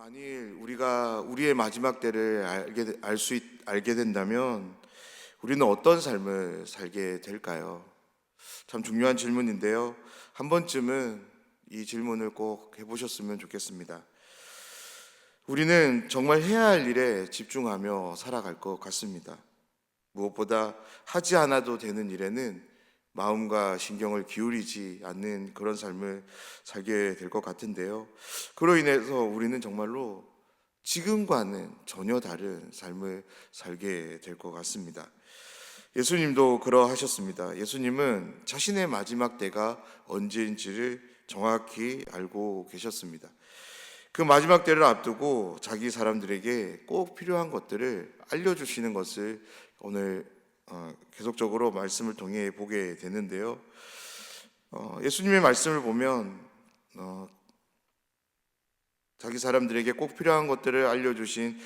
만일 우리가 우리의 마지막 때를 알게 된다면 우리는 어떤 삶을 살게 될까요? 참 중요한 질문인데요. 한 번쯤은 이 질문을 꼭 해보셨으면 좋겠습니다. 우리는 정말 해야 할 일에 집중하며 살아갈 것 같습니다. 무엇보다 하지 않아도 되는 일에는 마음과 신경을 기울이지 않는 그런 삶을 살게 될 것 같은데요. 그로 인해서 우리는 정말로 지금과는 전혀 다른 삶을 살게 될 것 같습니다. 예수님도 그러하셨습니다. 예수님은 자신의 마지막 때가 언제인지를 정확히 알고 계셨습니다. 그 마지막 때를 앞두고 자기 사람들에게 꼭 필요한 것들을 알려주시는 것을 오늘 계속적으로 말씀을 통해 보게 되는데요. 예수님의 말씀을 보면 자기 사람들에게 꼭 필요한 것들을 알려주신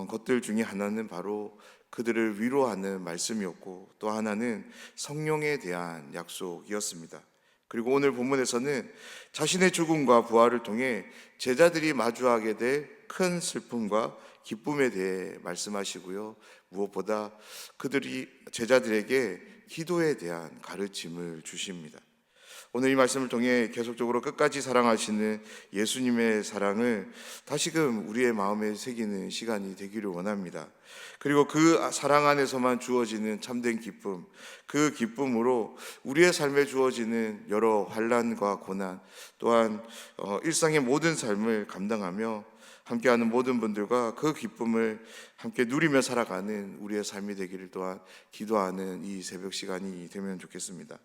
것들 중에 하나는 바로 그들을 위로하는 말씀이었고, 또 하나는 성령에 대한 약속이었습니다. 그리고 오늘 본문에서는 자신의 죽음과 부활을 통해 제자들이 마주하게 될 큰 슬픔과 기쁨에 대해 말씀하시고요. 무엇보다 그들이 제자들에게 기도에 대한 가르침을 주십니다. 오늘 이 말씀을 통해 계속적으로 끝까지 사랑하시는 예수님의 사랑을 다시금 우리의 마음에 새기는 시간이 되기를 원합니다. 그리고 그 사랑 안에서만 주어지는 참된 기쁨, 그 기쁨으로 우리의 삶에 주어지는 여러 환난과 고난, 또한 일상의 모든 삶을 감당하며 함께하는 모든 분들과 그 기쁨을 함께 누리며 살아가는 우리의 삶이 되기를 또한 기도하는 이 새벽 시간이 되면 좋겠습니다.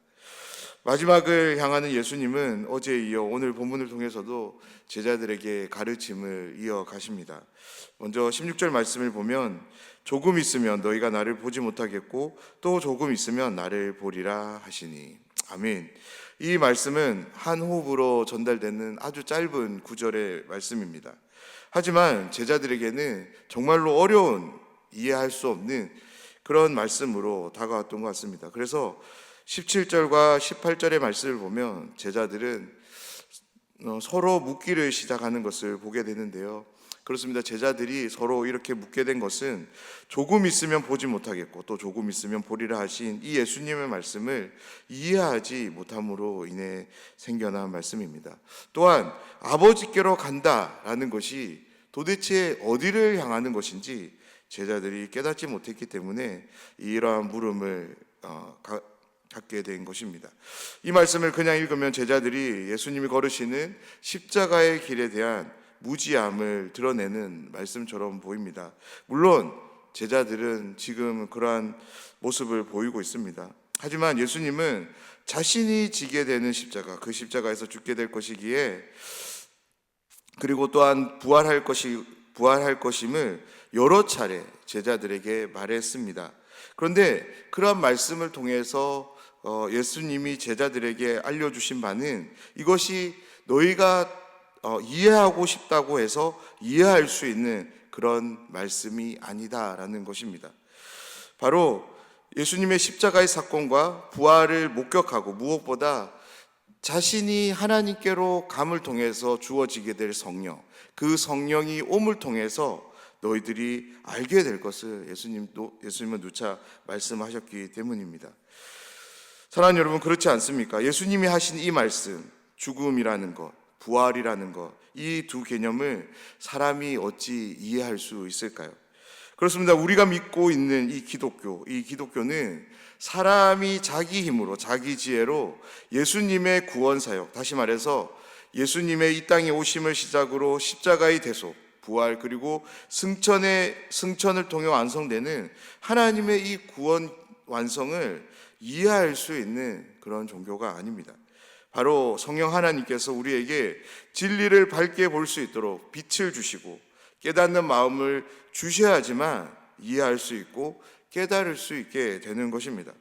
마지막을 향하는 예수님은 어제에 이어 오늘 본문을 통해서도 제자들에게 가르침을 이어가십니다. 먼저 16절 말씀을 보면 조금 있으면 너희가 나를 보지 못하겠고 또 조금 있으면 나를 보리라 하시니. 아멘. 이 말씀은 한 호흡으로 전달되는 아주 짧은 구절의 말씀입니다. 하지만 제자들에게는 정말로 어려운, 이해할 수 없는 그런 말씀으로 다가왔던 것 같습니다. 그래서 17절과 18절의 말씀을 보면 제자들은 서로 묻기를 시작하는 것을 보게 되는데요. 그렇습니다. 제자들이 서로 이렇게 묻게 된 것은 조금 있으면 보지 못하겠고 또 조금 있으면 보리라 하신 이 예수님의 말씀을 이해하지 못함으로 인해 생겨난 말씀입니다. 또한 아버지께로 간다라는 것이 도대체 어디를 향하는 것인지 제자들이 깨닫지 못했기 때문에 이러한 물음을 갖게 된 것입니다. 이 말씀을 그냥 읽으면 제자들이 예수님이 걸으시는 십자가의 길에 대한 무지함을 드러내는 말씀처럼 보입니다. 물론 제자들은 지금 그러한 모습을 보이고 있습니다. 하지만 예수님은 자신이 지게 되는 십자가, 그 십자가에서 죽게 될 것이기에, 그리고 또한 부활할 것임을 여러 차례 제자들에게 말했습니다. 그런데 그러한 말씀을 통해서 예수님이 제자들에게 알려주신 바는 이것이 너희가 이해하고 싶다고 해서 이해할 수 있는 그런 말씀이 아니다라는 것입니다. 바로 예수님의 십자가의 사건과 부활을 목격하고 무엇보다 자신이 하나님께로 감을 통해서 주어지게 될 성령, 그 성령이 옴을 통해서 너희들이 알게 될 것을 예수님은 누차 말씀하셨기 때문입니다. 사랑하는 여러분, 그렇지 않습니까? 예수님이 하신 이 말씀, 죽음이라는 것, 부활이라는 것, 이 두 개념을 사람이 어찌 이해할 수 있을까요? 그렇습니다. 우리가 믿고 있는 이 기독교는 사람이 자기 힘으로, 자기 지혜로 예수님의 구원 사역, 다시 말해서 예수님의 이 땅에 오심을 시작으로 십자가의 대속, 부활, 그리고 승천을 통해 완성되는 하나님의 이 구원 완성을 이해할 수 있는 그런 종교가 아닙니다. 바로 성령 하나님께서 우리에게 진리를 밝게 볼 수 있도록 빛을 주시고 깨닫는 마음을 주셔야지만 이해할 수 있고 깨달을 수 있게 되는 것입니다.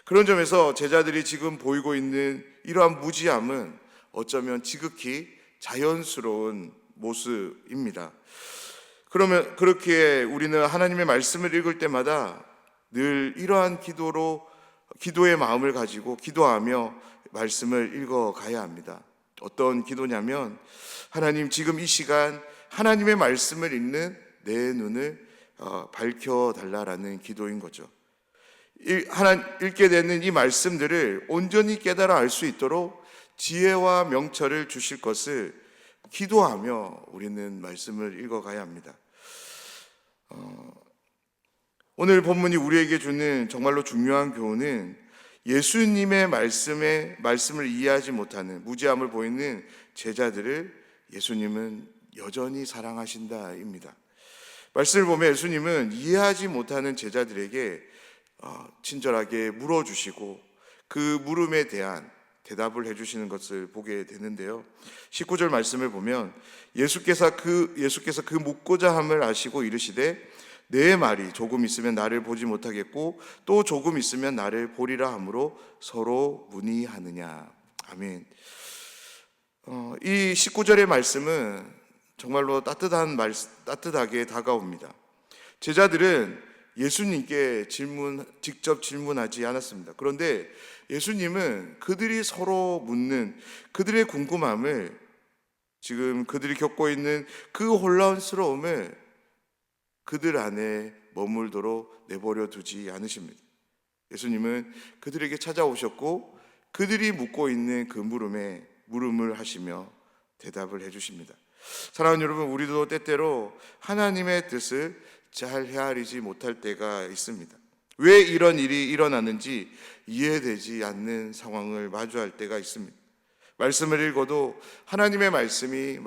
그런 점에서 제자들이 지금 보이고 있는 이러한 무지함은 어쩌면 지극히 자연스러운 모습입니다. 그러면 그렇게 우리는 하나님의 말씀을 읽을 때마다 늘 이러한 기도의 마음을 가지고 기도하며 말씀을 읽어가야 합니다. 어떤 기도냐면, 하나님, 지금 이 시간 하나님의 말씀을 읽는 내 눈을 밝혀달라라는 기도인 거죠. 읽게 되는 이 말씀들을 온전히 깨달아 알 수 있도록 지혜와 명철을 주실 것을 기도하며 우리는 말씀을 읽어가야 합니다. 오늘 본문이 우리에게 주는 정말로 중요한 교훈은 예수님의 말씀을 이해하지 못하는 무지함을 보이는 제자들을 예수님은 여전히 사랑하신다입니다. 말씀을 보면 예수님은 이해하지 못하는 제자들에게 친절하게 물어주시고 그 물음에 대한 대답을 해주시는 것을 보게 되는데요. 19절 말씀을 보면 예수께서 그 묻고자 함을 아시고 이르시되 내 말이 조금 있으면 나를 보지 못하겠고 또 조금 있으면 나를 보리라 하므로 서로 문의하느냐. 아멘. 이 19절의 말씀은 정말로 따뜻하게 다가옵니다. 제자들은 예수님께 직접 질문하지 않았습니다. 그런데 예수님은 그들이 서로 묻는 그들의 궁금함을, 지금 그들이 겪고 있는 그 혼란스러움을 그들 안에 머물도록 내버려 두지 않으십니다. 예수님은 그들에게 찾아오셨고 그들이 묻고 있는 그 물음을 하시며 대답을 해주십니다. 사랑하는 여러분, 우리도 때때로 하나님의 뜻을 잘 헤아리지 못할 때가 있습니다. 왜 이런 일이 일어나는지 이해되지 않는 상황을 마주할 때가 있습니다. 말씀을 읽어도 하나님의 말씀이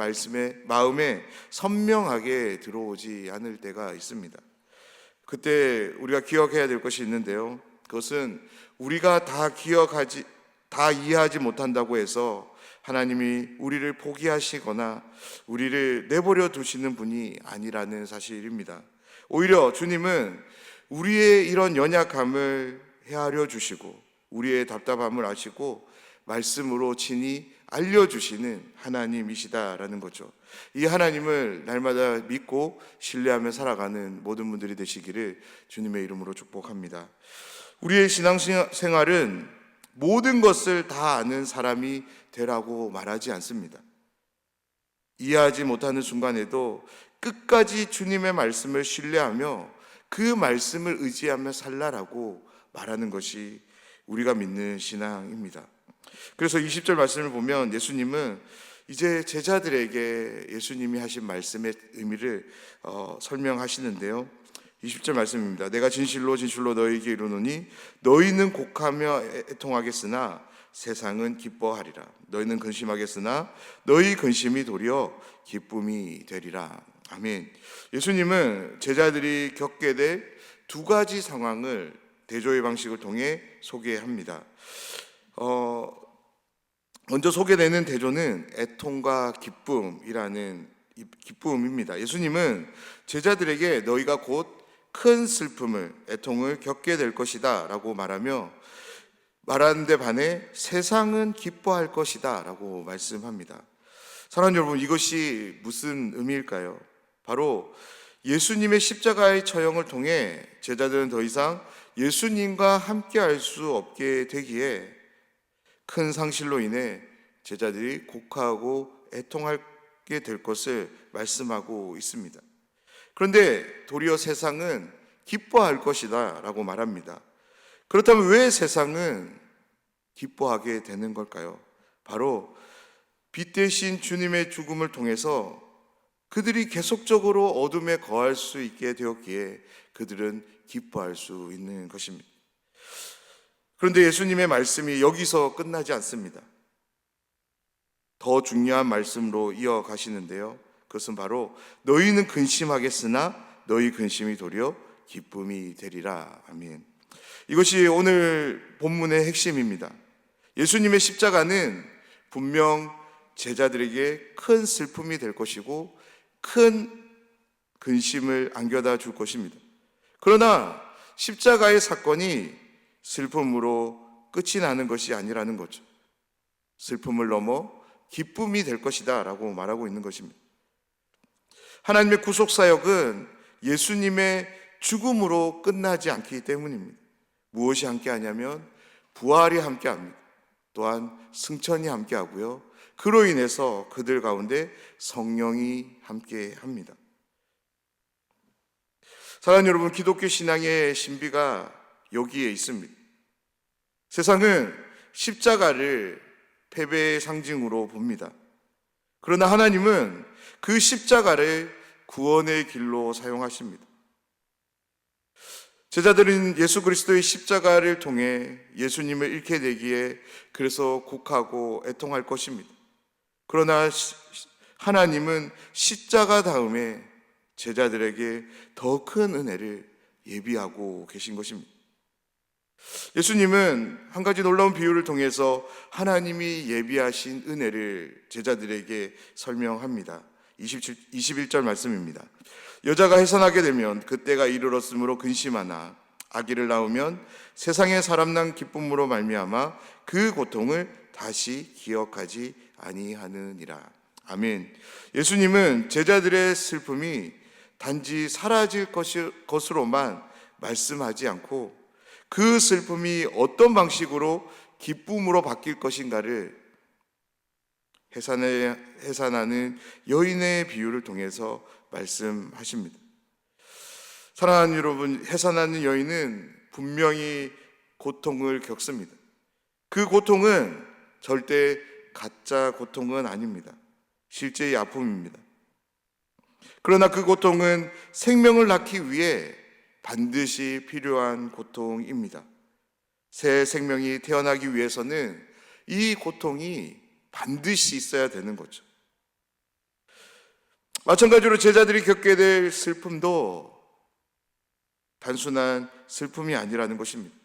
마음에 선명하게 들어오지 않을 때가 있습니다. 그때 우리가 기억해야 될 것이 있는데요. 그것은 우리가 다 이해하지 못한다고 해서 하나님이 우리를 포기하시거나 우리를 내버려 두시는 분이 아니라는 사실입니다. 오히려 주님은 우리의 이런 연약함을 헤아려 주시고 우리의 답답함을 아시고 말씀으로 친히 알려주시는 하나님이시다라는 거죠. 이 하나님을 날마다 믿고 신뢰하며 살아가는 모든 분들이 되시기를 주님의 이름으로 축복합니다. 우리의 신앙생활은 모든 것을 다 아는 사람이 되라고 말하지 않습니다. 이해하지 못하는 순간에도 끝까지 주님의 말씀을 신뢰하며 그 말씀을 의지하며 살라라고 말하는 것이 우리가 믿는 신앙입니다. 그래서 20절 말씀을 보면 예수님은 이제 제자들에게 예수님이 하신 말씀의 의미를 설명하시는데요. 20절 말씀입니다. 내가 진실로 진실로 너희에게 이르노니 너희는 곡하며 애통하겠으나 세상은 기뻐하리라. 너희는 근심하겠으나 너희 근심이 도리어 기쁨이 되리라. 아멘. 예수님은 제자들이 겪게 될 두 가지 상황을 대조의 방식을 통해 소개합니다. 먼저 소개되는 대조는 애통과 기쁨입니다. 예수님은 제자들에게 너희가 곧 큰 슬픔을, 애통을 겪게 될 것이다 라고 말하는데 반해 세상은 기뻐할 것이다 라고 말씀합니다. 사랑하는 여러분, 이것이 무슨 의미일까요? 바로 예수님의 십자가의 처형을 통해 제자들은 더 이상 예수님과 함께 할 수 없게 되기에 큰 상실로 인해 제자들이 곡하고 애통하게 될 것을 말씀하고 있습니다. 그런데 도리어 세상은 기뻐할 것이다 라고 말합니다. 그렇다면 왜 세상은 기뻐하게 되는 걸까요? 바로 빛 대신 주님의 죽음을 통해서 그들이 계속적으로 어둠에 거할 수 있게 되었기에 그들은 기뻐할 수 있는 것입니다. 그런데 예수님의 말씀이 여기서 끝나지 않습니다. 더 중요한 말씀으로 이어가시는데요. 그것은 바로 너희는 근심하겠으나 너희 근심이 도리어 기쁨이 되리라. 아멘. 이것이 오늘 본문의 핵심입니다. 예수님의 십자가는 분명 제자들에게 큰 슬픔이 될 것이고 큰 근심을 안겨다 줄 것입니다. 그러나 십자가의 사건이 슬픔으로 끝이 나는 것이 아니라는 거죠. 슬픔을 넘어 기쁨이 될 것이다 라고 말하고 있는 것입니다. 하나님의 구속사역은 예수님의 죽음으로 끝나지 않기 때문입니다. 무엇이 함께하냐면 부활이 함께합니다. 또한 승천이 함께하고요, 그로 인해서 그들 가운데 성령이 함께 합니다. 사랑하는 여러분, 기독교 신앙의 신비가 여기에 있습니다. 세상은 십자가를 패배의 상징으로 봅니다. 그러나 하나님은 그 십자가를 구원의 길로 사용하십니다. 제자들은 예수 그리스도의 십자가를 통해 예수님을 잃게 되기에 그래서 곡하고 애통할 것입니다. 그러나 하나님은 십자가 다음에 제자들에게 더 큰 은혜를 예비하고 계신 것입니다. 예수님은 한 가지 놀라운 비유를 통해서 하나님이 예비하신 은혜를 제자들에게 설명합니다. 21절 말씀입니다. 여자가 해산하게 되면 그때가 이르렀으므로 근심하나 아기를 낳으면 세상에 사람 난 기쁨으로 말미암아 그 고통을 다시 기억하지 아니하느니라. 아멘. 예수님은 제자들의 슬픔이 단지 사라질 것으로만 말씀하지 않고 그 슬픔이 어떤 방식으로 기쁨으로 바뀔 것인가를 해산하는 여인의 비유를 통해서 말씀하십니다. 사랑하는 여러분, 해산하는 여인은 분명히 고통을 겪습니다. 그 고통은 절대 가짜 고통은 아닙니다. 실제의 아픔입니다. 그러나 그 고통은 생명을 낳기 위해 반드시 필요한 고통입니다. 새 생명이 태어나기 위해서는 이 고통이 반드시 있어야 되는 거죠. 마찬가지로 제자들이 겪게 될 슬픔도 단순한 슬픔이 아니라는 것입니다.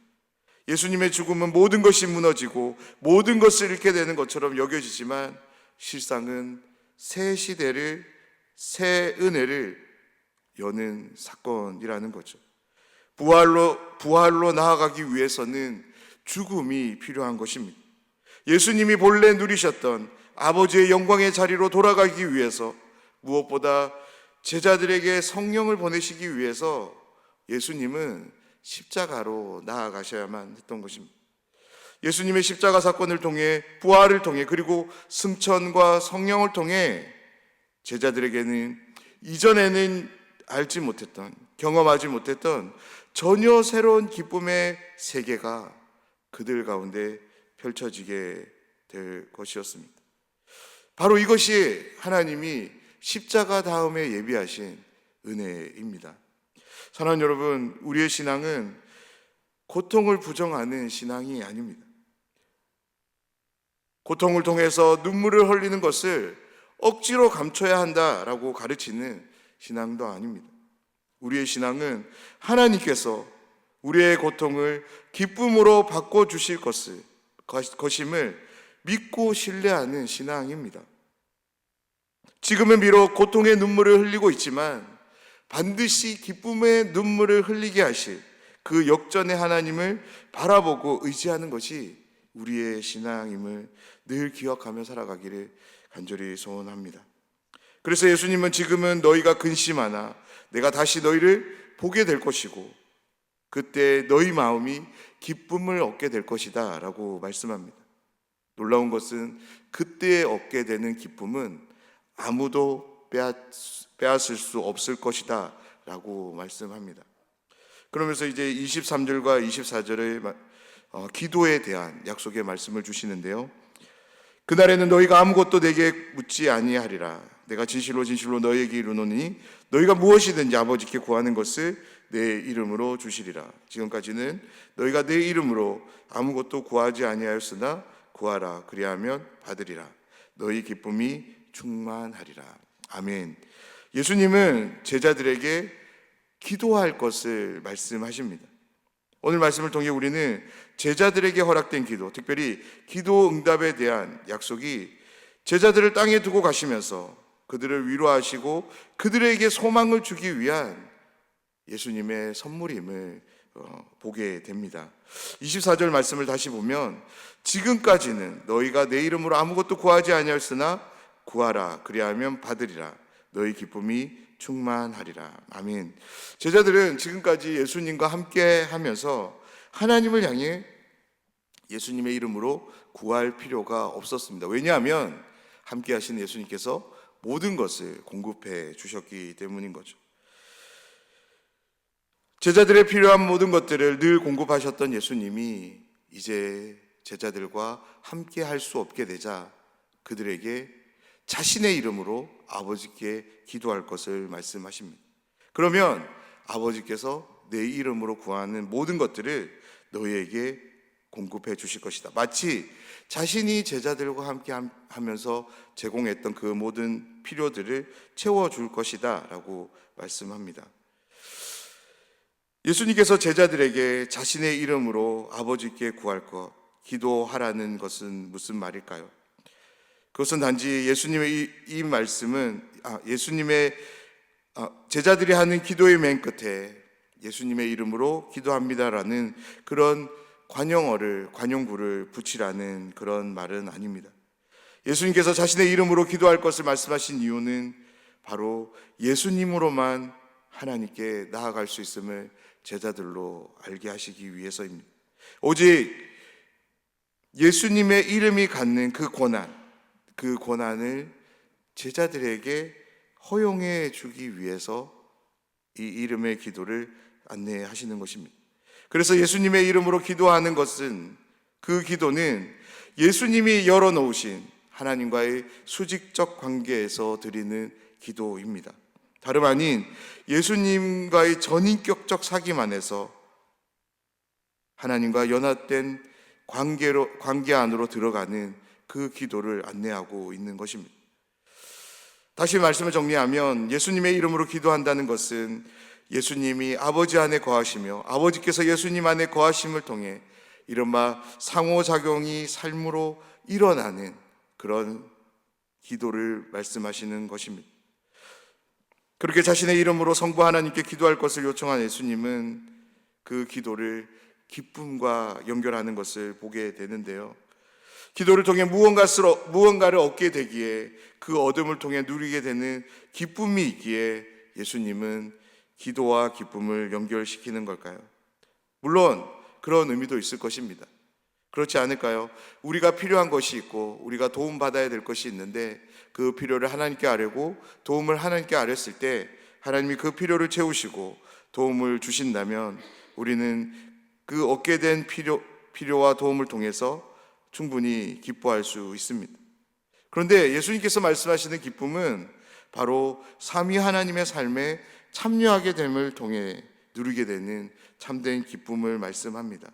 예수님의 죽음은 모든 것이 무너지고 모든 것을 잃게 되는 것처럼 여겨지지만 실상은 새 시대를, 새 은혜를 여는 사건이라는 거죠. 부활로 나아가기 위해서는 죽음이 필요한 것입니다. 예수님이 본래 누리셨던 아버지의 영광의 자리로 돌아가기 위해서 무엇보다 제자들에게 성령을 보내시기 위해서 예수님은 십자가로 나아가셔야만 했던 것입니다. 예수님의 십자가 사건을 통해, 부활을 통해, 그리고 승천과 성령을 통해 제자들에게는 이전에는 알지 못했던, 경험하지 못했던 전혀 새로운 기쁨의 세계가 그들 가운데 펼쳐지게 될 것이었습니다. 바로 이것이 하나님이 십자가 다음에 예비하신 은혜입니다. 사랑하는 여러분, 우리의 신앙은 고통을 부정하는 신앙이 아닙니다. 고통을 통해서 눈물을 흘리는 것을 억지로 감춰야 한다라고 가르치는 신앙도 아닙니다. 우리의 신앙은 하나님께서 우리의 고통을 기쁨으로 바꿔주실 것임을 믿고 신뢰하는 신앙입니다. 지금은 비록 고통의 눈물을 흘리고 있지만 반드시 기쁨의 눈물을 흘리게 하실 그 역전의 하나님을 바라보고 의지하는 것이 우리의 신앙임을 늘 기억하며 살아가기를 간절히 소원합니다. 그래서 예수님은 지금은 너희가 근심하나 내가 다시 너희를 보게 될 것이고 그때 너희 마음이 기쁨을 얻게 될 것이다 라고 말씀합니다. 놀라운 것은 그때 얻게 되는 기쁨은 아무도 빼앗을 수 없을 것이다 라고 말씀합니다. 그러면서 이제 23절과 24절의 기도에 대한 약속의 말씀을 주시는데요. 그날에는 너희가 아무것도 내게 묻지 아니하리라. 내가 진실로 진실로 너희에게 이르노니 너희가 무엇이든지 아버지께 구하는 것을 내 이름으로 주시리라. 지금까지는 너희가 내 이름으로 아무것도 구하지 아니하였으나 구하라. 그리하면 받으리라. 너희 기쁨이 충만하리라. 아멘. 예수님은 제자들에게 기도할 것을 말씀하십니다. 오늘 말씀을 통해 우리는 제자들에게 허락된 기도, 특별히 기도 응답에 대한 약속이 제자들을 땅에 두고 가시면서 그들을 위로하시고 그들에게 소망을 주기 위한 예수님의 선물임을 보게 됩니다. 24절 말씀을 다시 보면 지금까지는 너희가 내 이름으로 아무것도 구하지 아니하였으나 구하라. 그리하면 받으리라. 너희 기쁨이 충만하리라. 아멘. 제자들은 지금까지 예수님과 함께 하면서 하나님을 향해 예수님의 이름으로 구할 필요가 없었습니다. 왜냐하면 함께 하신 예수님께서 모든 것을 공급해 주셨기 때문인 거죠. 제자들의 필요한 모든 것들을 늘 공급하셨던 예수님이 이제 제자들과 함께 할 수 없게 되자 그들에게 자신의 이름으로 아버지께 기도할 것을 말씀하십니다. 그러면 아버지께서 내 이름으로 구하는 모든 것들을 너희에게 공급해 주실 것이다. 마치 자신이 제자들과 함께 하면서 제공했던 그 모든 필요들을 채워줄 것이다 라고 말씀합니다. 예수님께서 제자들에게 자신의 이름으로 아버지께 구할 것, 기도하라는 것은 무슨 말일까요? 그것은 단지 예수님의 이 말씀은 예수님의 제자들이 하는 기도의 맨 끝에 예수님의 이름으로 기도합니다라는 그런 관용구를 붙이라는 그런 말은 아닙니다. 예수님께서 자신의 이름으로 기도할 것을 말씀하신 이유는 바로 예수님으로만 하나님께 나아갈 수 있음을 제자들로 알게 하시기 위해서입니다. 오직 예수님의 이름이 갖는 그 고난을 제자들에게 허용해 주기 위해서 이 이름의 기도를 안내하시는 것입니다. 그래서 예수님의 이름으로 기도하는 것은, 그 기도는 예수님이 열어놓으신 하나님과의 수직적 관계에서 드리는 기도입니다. 다름 아닌 예수님과의 전인격적 사귐 안에서 하나님과 연합된 관계 안으로 들어가는 그 기도를 안내하고 있는 것입니다. 다시 말씀을 정리하면 예수님의 이름으로 기도한다는 것은 예수님이 아버지 안에 거하시며 아버지께서 예수님 안에 거하심을 통해 이른바 상호작용이 삶으로 일어나는 그런 기도를 말씀하시는 것입니다. 그렇게 자신의 이름으로 성부 하나님께 기도할 것을 요청한 예수님은 그 기도를 기쁨과 연결하는 것을 보게 되는데요. 기도를 통해 무언가를 얻게 되기에 그 얻음을 통해 누리게 되는 기쁨이 있기에 예수님은 기도와 기쁨을 연결시키는 걸까요? 물론 그런 의미도 있을 것입니다. 그렇지 않을까요? 우리가 필요한 것이 있고 우리가 도움받아야 될 것이 있는데 그 필요를 하나님께 아뢰고 도움을 하나님께 아뢰었을 때 하나님이 그 필요를 채우시고 도움을 주신다면 우리는 그 얻게 된 필요와 도움을 통해서 충분히 기뻐할 수 있습니다. 그런데 예수님께서 말씀하시는 기쁨은 바로 삼위 하나님의 삶에 참여하게 됨을 통해 누리게 되는 참된 기쁨을 말씀합니다.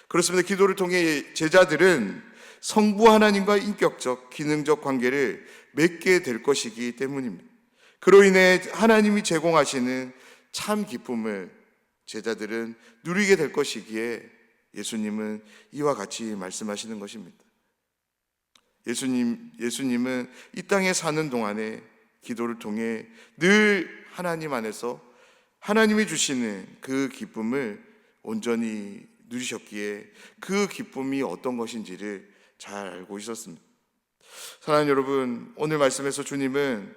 그렇습니다. 기도를 통해 제자들은 성부 하나님과 인격적, 기능적 관계를 맺게 될 것이기 때문입니다. 그로 인해 하나님이 제공하시는 참 기쁨을 제자들은 누리게 될 것이기에 예수님은 이와 같이 말씀하시는 것입니다. 예수님은 이 땅에 사는 동안에 기도를 통해 늘 하나님 안에서 하나님이 주시는 그 기쁨을 온전히 누리셨기에 그 기쁨이 어떤 것인지를 잘 알고 있었습니다. 사랑하는 여러분, 오늘 말씀에서 주님은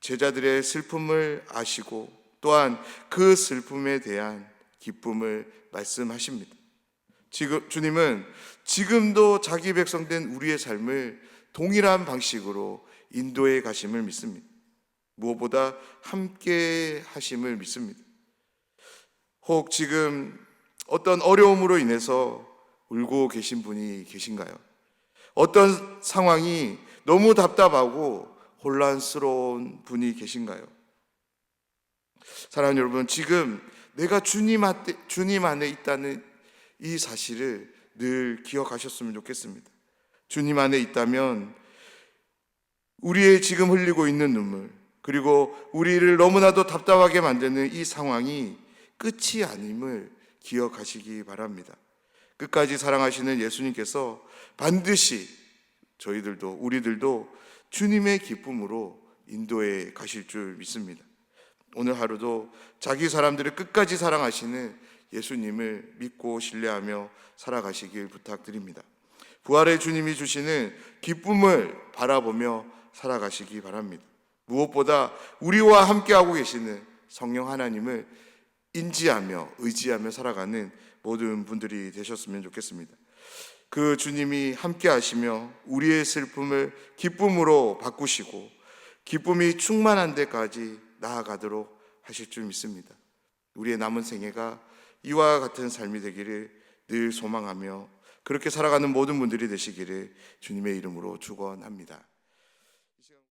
제자들의 슬픔을 아시고 또한 그 슬픔에 대한 기쁨을 말씀하십니다. 주님은 지금도 자기 백성된 우리의 삶을 동일한 방식으로 인도해 가심을 믿습니다. 무엇보다 함께 하심을 믿습니다. 혹 지금 어떤 어려움으로 인해서 울고 계신 분이 계신가요? 어떤 상황이 너무 답답하고 혼란스러운 분이 계신가요? 사랑하는 여러분, 지금 내가 주님 안에 있다는 이 사실을 늘 기억하셨으면 좋겠습니다. 주님 안에 있다면 우리의 지금 흘리고 있는 눈물, 그리고 우리를 너무나도 답답하게 만드는 이 상황이 끝이 아님을 기억하시기 바랍니다. 끝까지 사랑하시는 예수님께서 반드시 우리들도 주님의 기쁨으로 인도해 가실 줄 믿습니다. 오늘 하루도 자기 사람들을 끝까지 사랑하시는 예수님을 믿고 신뢰하며 살아가시길 부탁드립니다. 부활의 주님이 주시는 기쁨을 바라보며 살아가시기 바랍니다. 무엇보다 우리와 함께하고 계시는 성령 하나님을 인지하며 의지하며 살아가는 모든 분들이 되셨으면 좋겠습니다. 그 주님이 함께 하시며 우리의 슬픔을 기쁨으로 바꾸시고 기쁨이 충만한 데까지 나아가도록 하실 줄 믿습니다. 우리의 남은 생애가 이와 같은 삶이 되기를 늘 소망하며 그렇게 살아가는 모든 분들이 되시기를 주님의 이름으로 축원합니다.